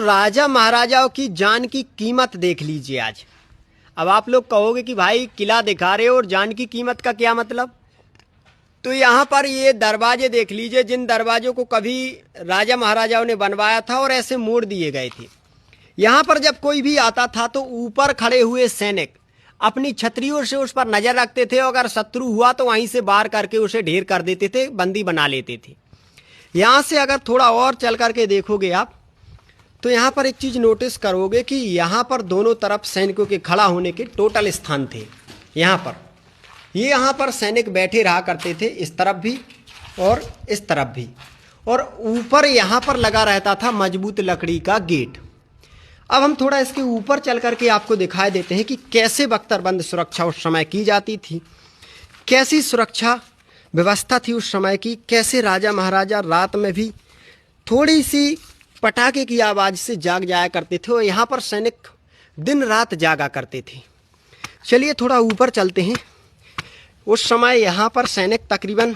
राजा महाराजाओं की जान की कीमत देख लीजिए आज। अब आप लोग कहोगे कि भाई किला दिखा रहे हो और जान की कीमत का क्या मतलब। तो यहाँ पर ये दरवाजे देख लीजिए, जिन दरवाजों को कभी राजा महाराजाओं ने बनवाया था और ऐसे मोड़ दिए गए थे। यहाँ पर जब कोई भी आता था तो ऊपर खड़े हुए सैनिक अपनी छतरियों से उस पर नजर रखते थे, और अगर शत्रु हुआ तो वहीं से वार करके उसे ढेर कर देते थे, बंदी बना लेते थे। यहाँ से अगर थोड़ा और चल करके देखोगे आप तो यहाँ पर एक चीज़ नोटिस करोगे कि यहाँ पर दोनों तरफ सैनिकों के खड़ा होने के टोटल स्थान थे। यहाँ पर सैनिक बैठे रहा करते थे, इस तरफ भी और इस तरफ भी, और ऊपर यहाँ पर लगा रहता था मजबूत लकड़ी का गेट। अब हम थोड़ा इसके ऊपर चल करके आपको दिखाई देते हैं कि कैसे बख्तरबंद सुरक्षा उस समय की जाती थी, कैसी सुरक्षा व्यवस्था थी उस समय की, कैसे राजा महाराजा रात में भी थोड़ी सी पटाखे की आवाज़ से जाग जाया करते थे और यहाँ पर सैनिक दिन रात जागा करते थे। चलिए थोड़ा ऊपर चलते हैं। उस समय यहाँ पर सैनिक तकरीबन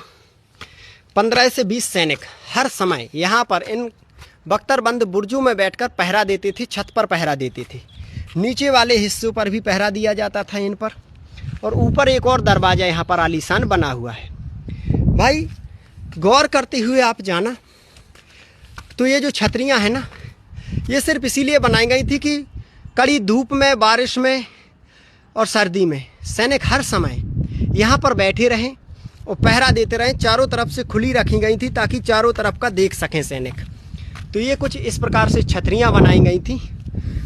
15 से 20 सैनिक हर समय यहाँ पर इन बख्तरबंद बुर्जों में बैठकर पहरा देते थे, छत पर पहरा देते थे। नीचे वाले हिस्सों पर भी पहरा दिया जाता था इन पर, और ऊपर एक और दरवाज़ा यहाँ पर आलीशान बना हुआ है। भाई गौर करते हुए आप जाना तो ये जो छतरियाँ हैं ना, ये सिर्फ इसीलिए बनाई गई थी कि कड़ी धूप में, बारिश में और सर्दी में सैनिक हर समय यहाँ पर बैठे रहें और पहरा देते रहें। चारों तरफ से खुली रखी गई थी ताकि चारों तरफ का देख सकें सैनिक। तो ये कुछ इस प्रकार से छतरियाँ बनाई गई थी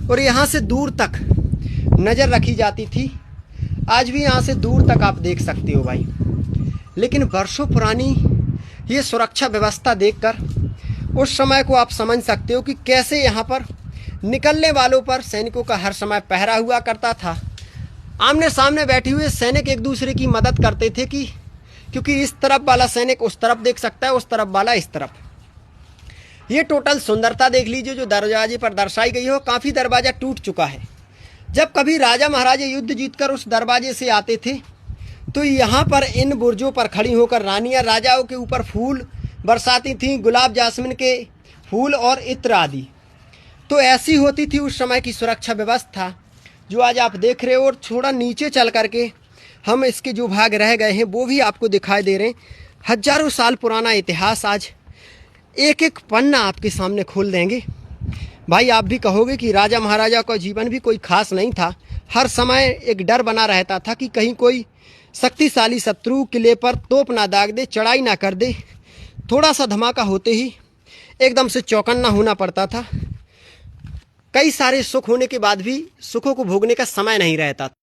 और यहाँ से दूर तक नज़र रखी जाती थी। आज भी यहाँ से दूर तक आप देख सकते हो भाई। लेकिन वर्षों पुरानी ये सुरक्षा व्यवस्था देखकर उस समय को आप समझ सकते हो कि कैसे यहाँ पर निकलने वालों पर सैनिकों का हर समय पहरा हुआ करता था। आमने सामने बैठे हुए सैनिक एक दूसरे की मदद करते थे कि क्योंकि इस तरफ वाला सैनिक उस तरफ देख सकता है, उस तरफ वाला इस तरफ। ये टोटल सुंदरता देख लीजिए जो दरवाजे पर दर्शाई गई हो। काफ़ी दरवाज़ा टूट चुका है। जब कभी राजा महाराजा युद्ध जीतकर उस दरवाजे से आते थे तो यहाँ पर इन बुर्जों पर खड़ी होकर रानियाँ राजाओं के ऊपर फूल बरसाती थीं, गुलाब जासमीन के फूल और इत्र आदि। तो ऐसी होती थी उस समय की सुरक्षा व्यवस्था जो आज आप देख रहे हो। और थोड़ा नीचे चल करके हम इसके जो भाग रह गए हैं वो भी आपको दिखाई दे रहे हैं। हजारों साल पुराना इतिहास आज एक एक पन्ना आपके सामने खोल देंगे। भाई आप भी कहोगे कि राजा महाराजा का जीवन भी कोई खास नहीं था। हर समय एक डर बना रहता था कि कहीं कोई शक्तिशाली शत्रु किले पर तोप ना दाग दे, चढ़ाई ना कर दे। थोड़ा सा धमाका होते ही एकदम से चौकन्ना होना पड़ता था। कई सारे सुख होने के बाद भी सुखों को भोगने का समय नहीं रहता।